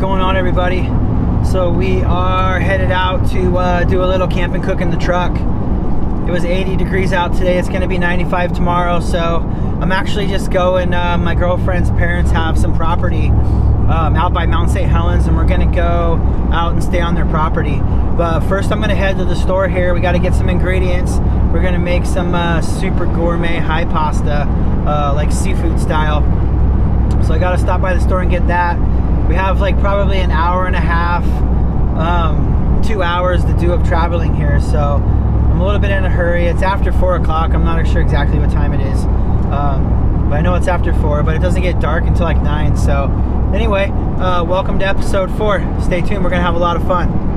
going on, everybody? So we are headed out to do a little camp and cook in the truck. It was 80 degrees out today. It's going to be 95 tomorrow. So I'm actually just going. My girlfriend's parents have some property out by Mount St. Helens, and we're going to go out and stay on their property. But first I'm going to head to the store here. We got to get some ingredients. We're going to make some super gourmet high pasta, like seafood style. So I got to stop by the store and get that. We have like probably an hour and a half, 2 hours to do of traveling here. So I'm a little bit in a hurry. It's after 4 o'clock. I'm not sure exactly what time it is. But I know it's after 4, but it doesn't get dark until like 9. So anyway, welcome to episode 4. Stay tuned. We're going to have a lot of fun.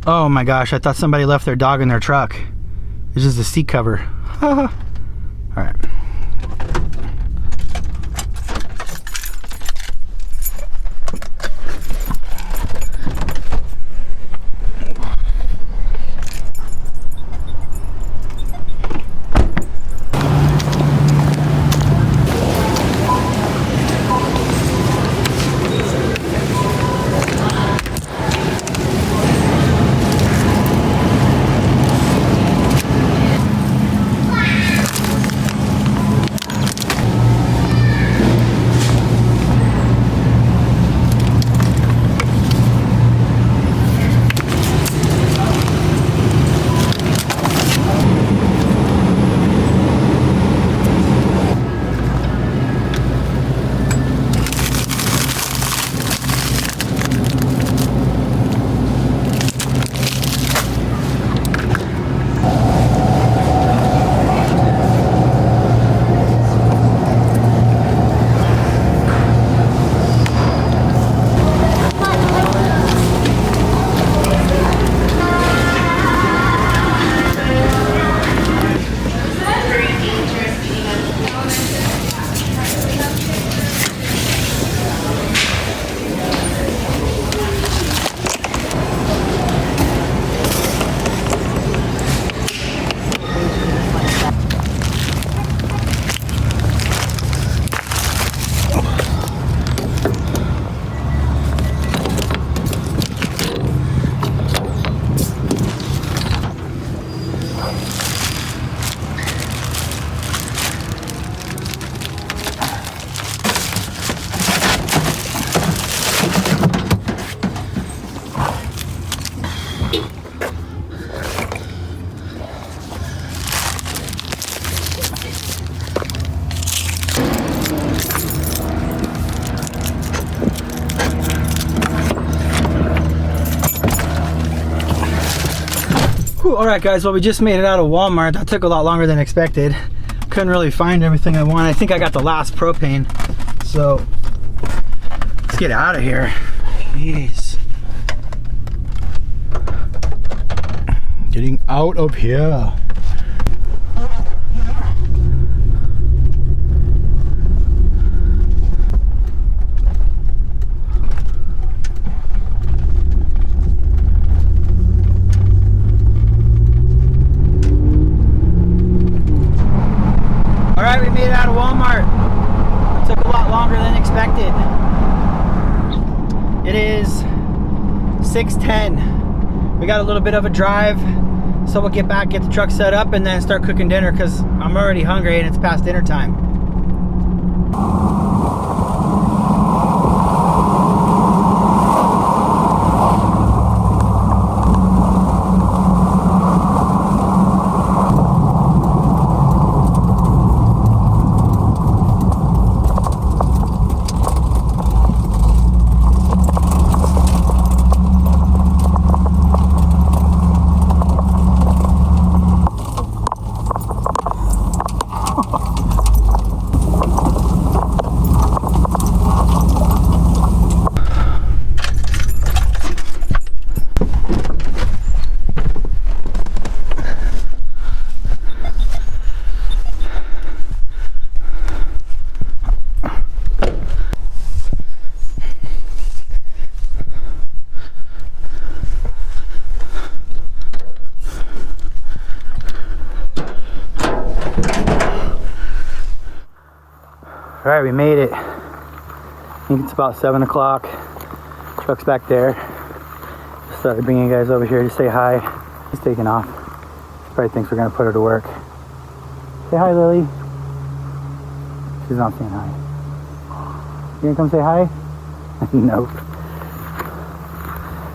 Oh my gosh, I thought somebody left their dog in their truck. It's just a seat cover. All right. Alright guys, well we just made it out of Walmart. That took a lot longer than expected. Couldn't really find everything I wanted. I think I got the last propane. So let's get out of here. Jeez. Getting out of here. Alright, we made it out of Walmart. It took a lot longer than expected. It is 6:10. We got a little bit of a drive, so we'll get back, get the truck set up, and then start cooking dinner because I'm already hungry and it's past dinner time. All right, we made it. I think it's about 7 o'clock. Truck's back there. Just started bringing you guys over here to say hi. He's taking off. Probably thinks we're gonna put her to work. Say hi, Lily. She's not saying hi. You gonna come say hi? Nope.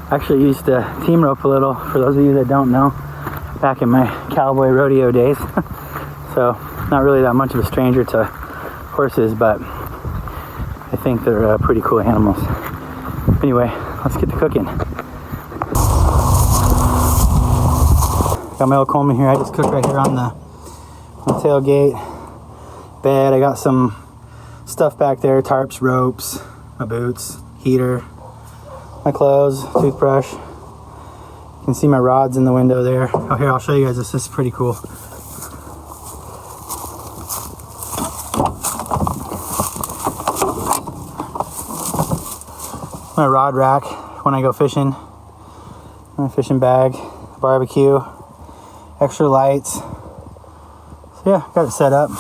Actually used to team rope a little, for those of you that don't know, back in my cowboy rodeo days. So, not really that much of a stranger to horses, but I think they're pretty cool animals. Anyway, let's get to cooking. Got my old Coleman here. I just cook right here on the tailgate bed. I got some stuff back there, tarps, ropes, my boots, heater, my clothes, toothbrush. You can see my rods in the window there. Oh, here, I'll show you guys this. This is pretty cool. My rod rack when I go fishing. My fishing bag, barbecue, extra lights. So yeah, got it set up.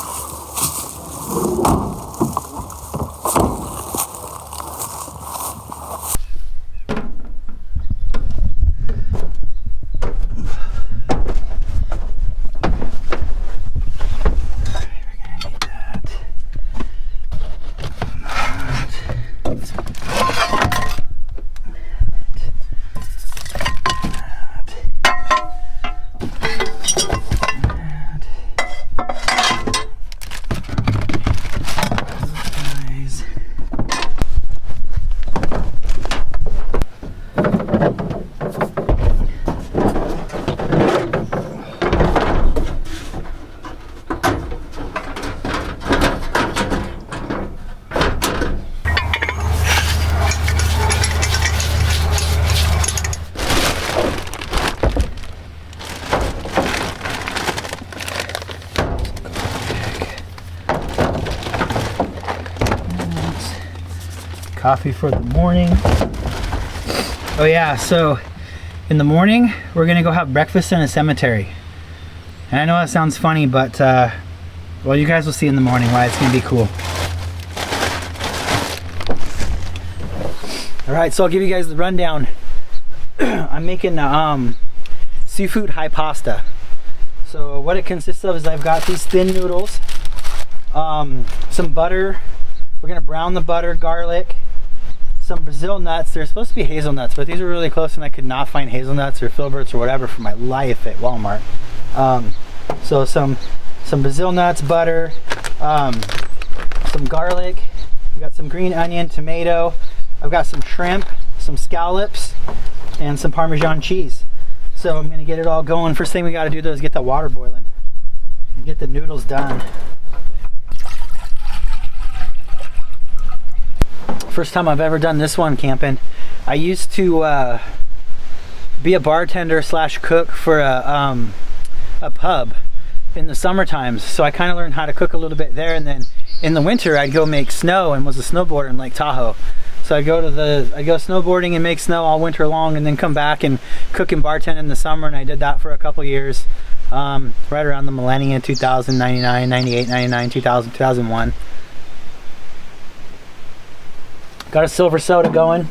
Coffee for the morning. Oh yeah, so in the morning we're gonna go have breakfast in a cemetery. And I know that sounds funny, but well, you guys will see in the morning why it's gonna be cool. All right, so I'll give you guys the rundown. I'm making seafood high pasta. So what it consists of is I've got these thin noodles, some butter. We're gonna brown the butter, garlic, some Brazil nuts. They're supposed to be hazelnuts, but these are really close and I could not find hazelnuts or filberts or whatever for my life at Walmart. So some Brazil nuts, butter, some garlic. We got some green onion, tomato. I've got some shrimp, some scallops, and some Parmesan cheese. So I'm gonna get it all going. First thing we gotta do though is get the water boiling and get the noodles done. First time I've ever done this one camping. I used to be a bartender slash cook for a pub in the summer times, so I kind of learned how to cook a little bit there, and then in the winter I'd go make snow and was a snowboarder in Lake Tahoe. So I'd go snowboarding and make snow all winter long and then come back and cook and bartend in the summer, and I did that for a couple years, right around the millennium, 2000, 99, 98, 99, 2000, 2001. Got a silver soda going.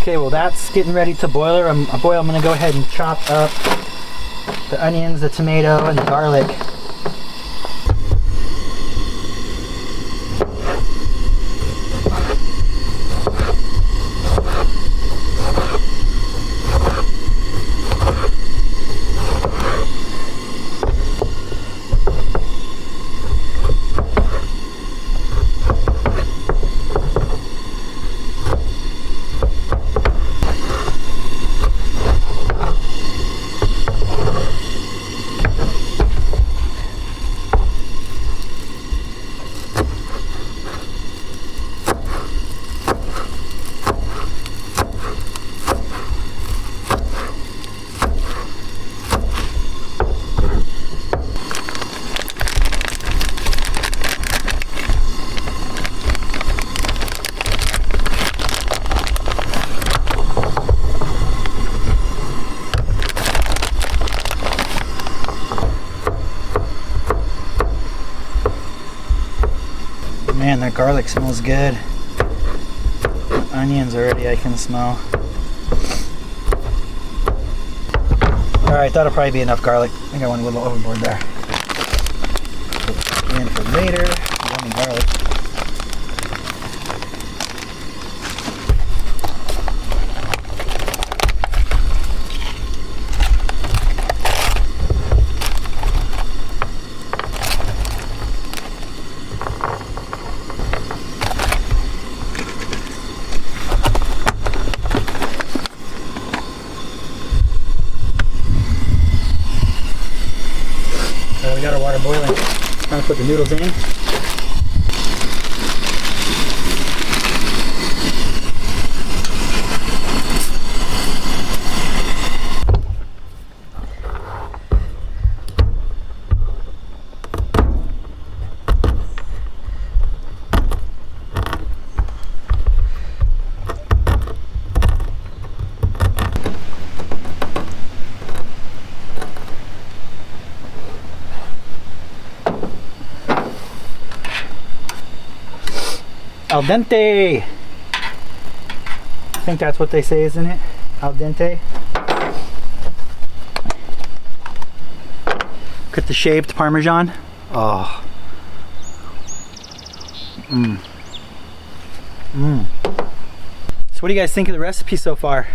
Okay, well that's getting ready to boil. I'm gonna go ahead and chop up the onions, the tomato, and the garlic. Man, that garlic smells good. Onions already I can smell. Alright, that'll probably be enough garlic. I think I went a little overboard there. Put in for later. Yummy garlic. We got our water boiling. Trying to put the noodles in. Al dente. I think that's what they say, isn't it? Al dente. Look at the shaved Parmesan. Oh. Mmm. Mmm. So what do you guys think of the recipe so far?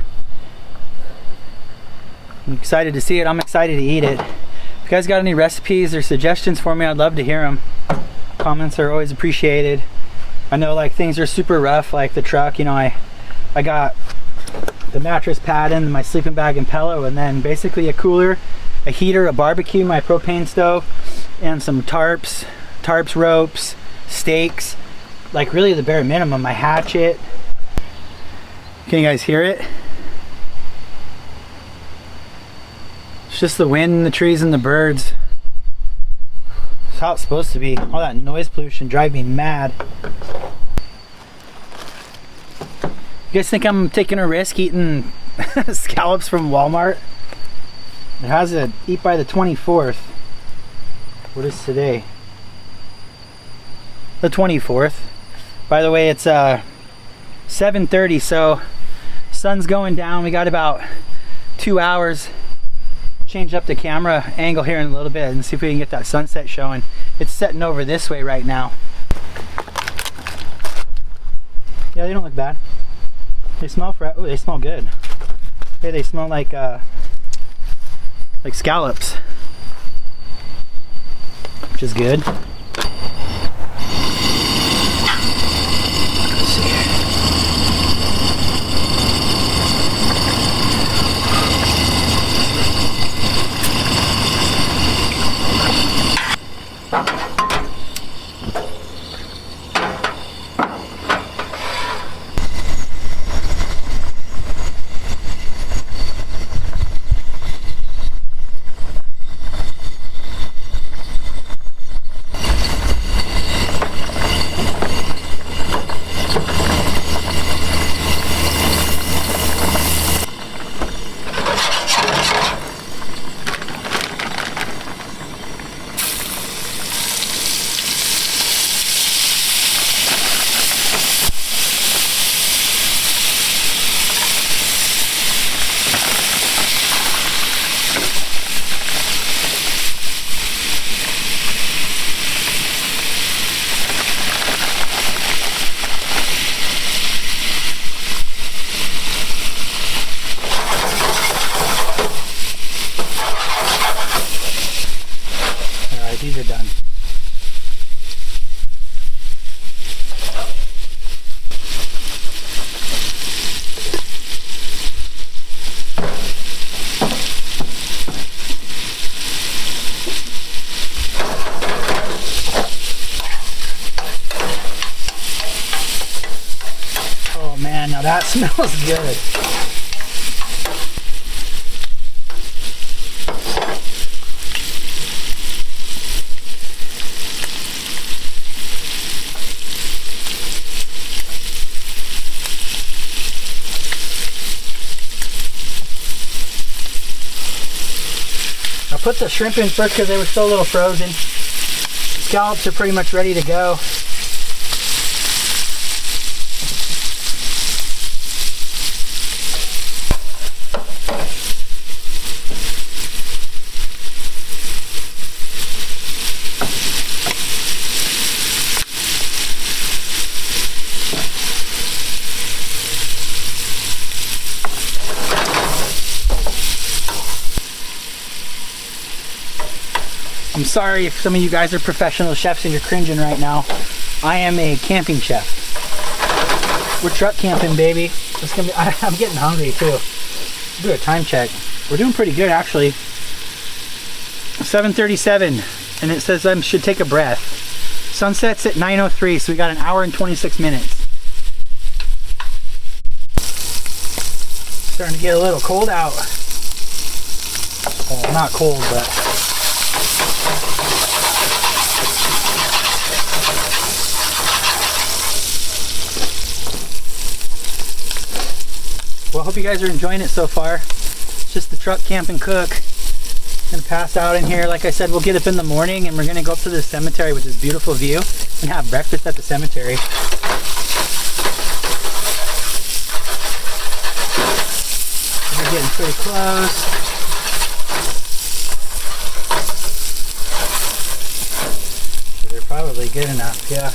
I'm excited to see it. I'm excited to eat it. If you guys got any recipes or suggestions for me, I'd love to hear them. Comments are always appreciated. I know like things are super rough, like the truck, you know, I got the mattress pad in, my sleeping bag and pillow, and then basically a cooler, a heater, a barbecue, my propane stove, and some tarps, ropes, stakes, like really the bare minimum, my hatchet. Can you guys hear it? It's just the wind and the trees and the birds. It's how it's supposed to be. All that noise pollution drives me mad. You guys think I'm taking a risk eating scallops from Walmart? It has a eat by the 24th. What is today? The 24th. By the way, it's 7:30, so sun's going down. We got about 2 hours. Change up the camera angle here in a little bit and see if we can get that sunset showing. It's setting over this way right now. Yeah, they don't look bad. They smell fresh. Oh, they smell good. Okay, they smell like scallops, which is good. Let's see here. These are done. Oh man, now that smells good. I put the shrimp in first because they were still a little frozen. Scallops are pretty much ready to go. sorry if some of you guys are professional chefs and you're cringing right now. I am a camping chef. We're truck camping, baby. It's gonna be, I'm getting hungry too. Do a time check. We're doing pretty good actually. 7:37, and it says I should take a breath. Sunset's at 9:03, so we got an hour and 26 minutes. Starting to get a little cold out. Well, not cold, but well, I hope you guys are enjoying it so far. It's just the truck camp and cook. Gonna pass out in here. Like I said, we'll get up in the morning and we're gonna go up to the cemetery with this beautiful view and have breakfast at the cemetery. We're getting pretty close. They're probably good enough, yeah.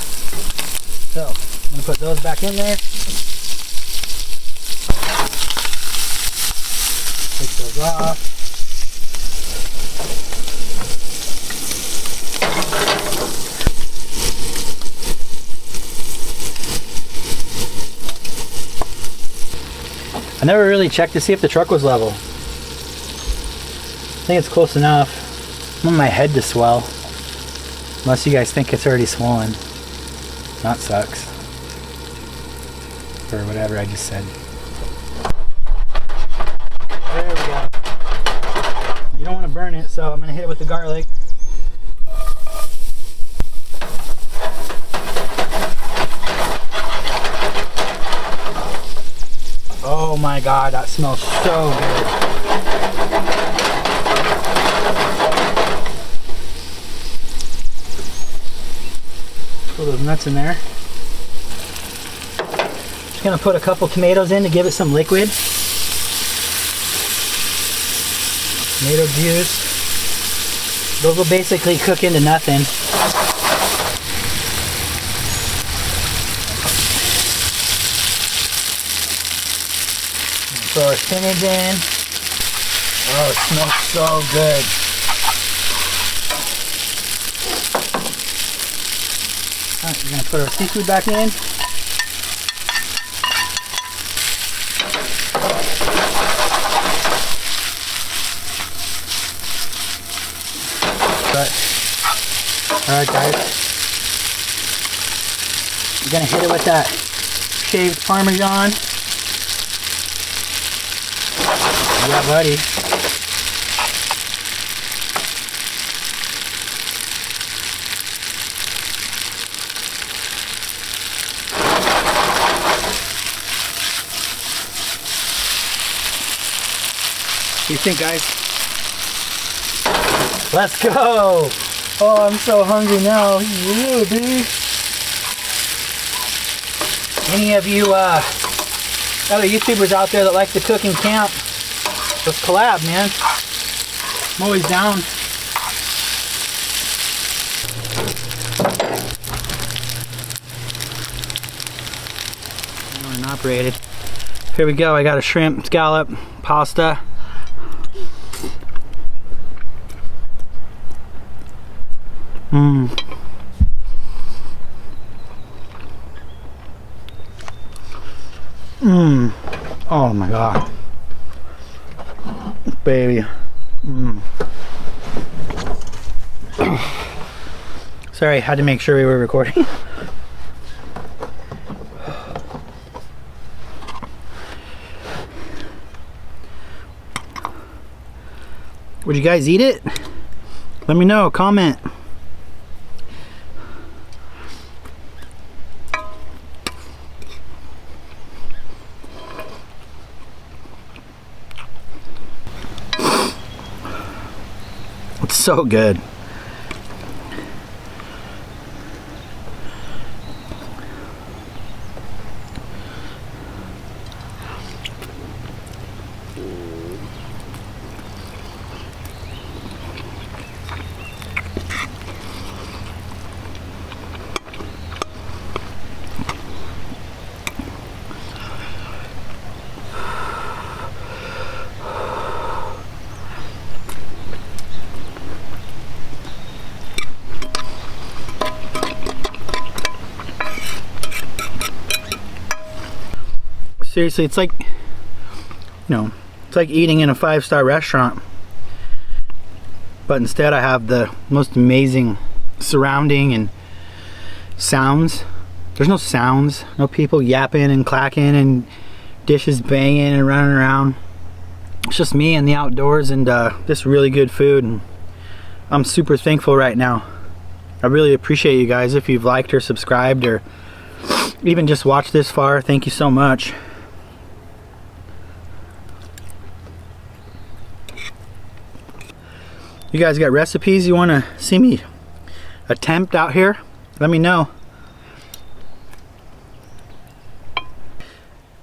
So I'm gonna put those back in there. Take those off. I never really checked to see if the truck was level. I think it's close enough. I want my head to swell. Unless you guys think it's already swollen. That sucks. Or whatever I just said. There we go. You don't want to burn it, so I'm going to hit it with the garlic. Oh my god, that smells so good. Put those nuts in there. Just gonna put a couple tomatoes in to give it some liquid. Tomato juice. Those will basically cook into nothing. Throw our spinach in. Oh, it smells so good. Alright, we're going to put our seafood back in. Alright guys. We're going to hit it with that shaved Parmesan. Yeah, buddy. What do you think, guys? Let's go! Oh, I'm so hungry now. Yeah, dude. Any of you other YouTubers out there that like to cook and camp, let's collab, man. I'm always down. Operated. Here we go. I got a shrimp scallop pasta. Oh my god. Baby. Sorry, had to make sure we were recording. Would you guys eat it? Let me know, comment. It's so good. Seriously, it's like, it's like eating in a 5-star restaurant. But instead I have the most amazing surrounding and sounds. There's no sounds, no people yapping and clacking and dishes banging and running around. It's just me and the outdoors and just really good food, and I'm super thankful right now. I really appreciate you guys. If you've liked or subscribed or even just watched this far, thank you so much. You guys got recipes you want to see me attempt out here? Let me know.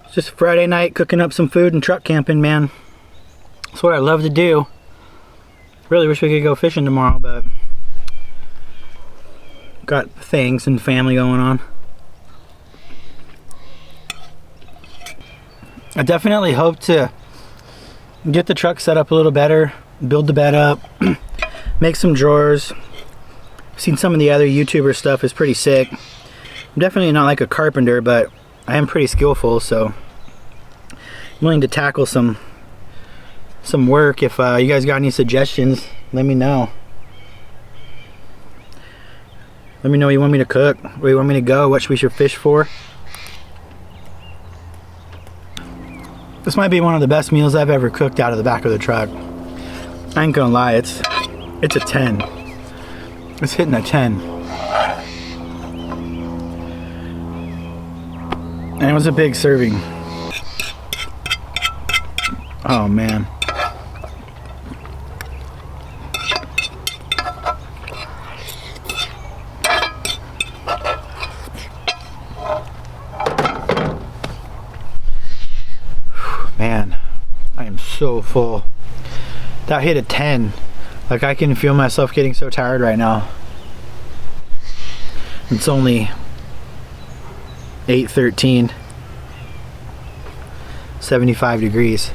It's just Friday night cooking up some food and truck camping, man. That's what I love to do. Really wish we could go fishing tomorrow, but got things and family going on. I definitely hope to get the truck set up a little better, build the bed up, make some drawers. I've seen some of the other YouTuber stuff is pretty sick. I'm definitely not like a carpenter, but I am pretty skillful, so I'm willing to tackle some work. If you guys got any suggestions, let me know. Let me know what you want me to cook, where you want me to go, what we should fish for. This might be one of the best meals I've ever cooked out of the back of the truck. I ain't gonna lie, it's a 10. It's hitting a 10. And it was a big serving. Oh man. Man, I am so full. That hit a 10. Like, I can feel myself getting so tired right now. It's only 8:13. 75 degrees.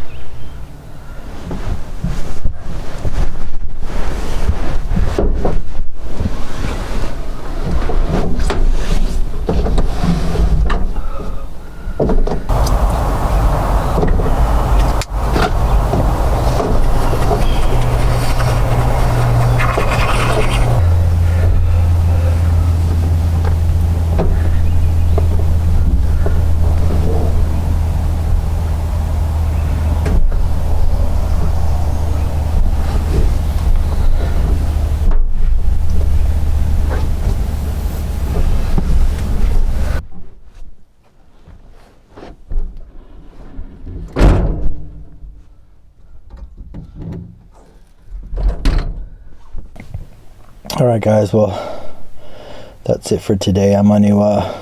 Alright guys, well, that's it for today. I'm going to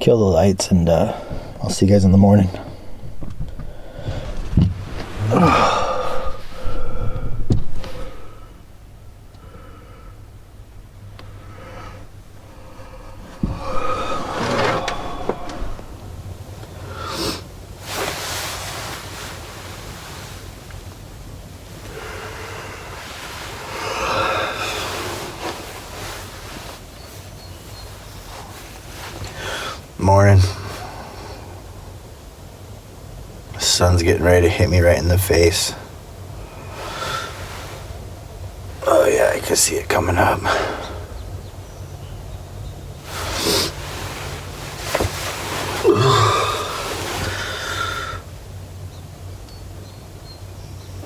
kill the lights, and I'll see you guys in the morning. Morning. The sun's getting ready to hit me right in the face. Oh yeah, I can see it coming up.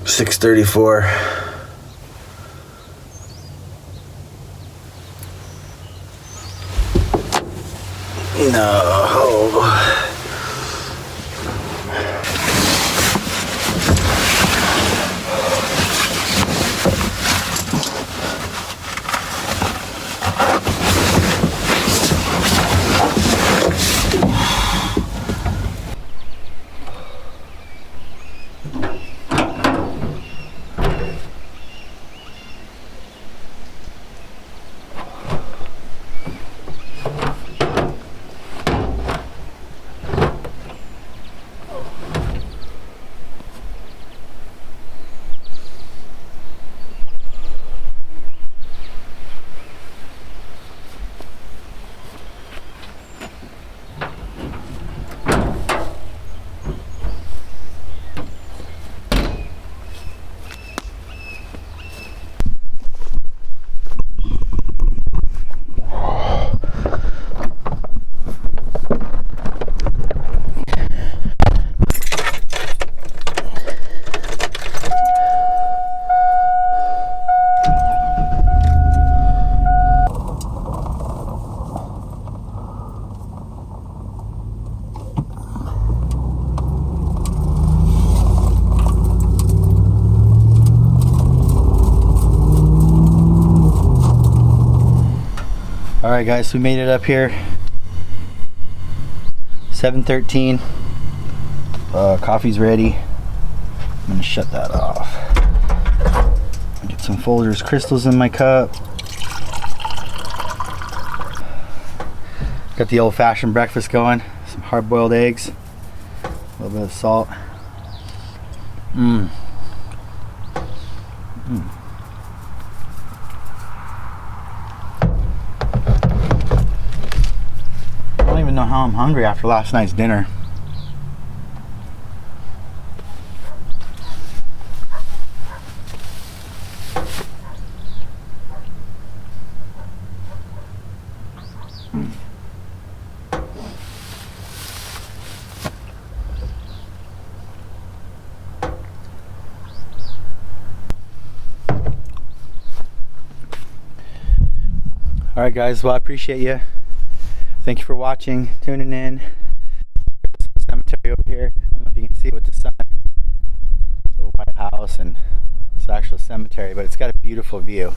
$6:34. No. Alright guys, we made it up here. 7:13. Coffee's ready. I'm gonna shut that off. Get some Folgers crystals in my cup. Got the old-fashioned breakfast going. Some hard-boiled eggs. A little bit of salt. I don't even know how I'm hungry after last night's dinner. Alright guys, well I appreciate you. Thank you for watching, tuning in. Cemetery over here. I don't know if you can see it with the sun. Little white house, and it's actually a cemetery, but it's got a beautiful view.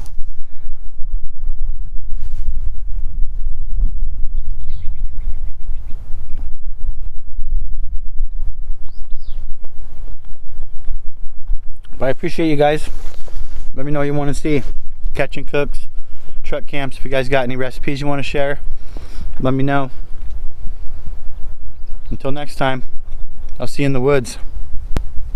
But I appreciate you guys. Let me know what you want to see. Catching cooks, truck camps. If you guys got any recipes you want to share, let me know. Until next time, I'll see you in the woods.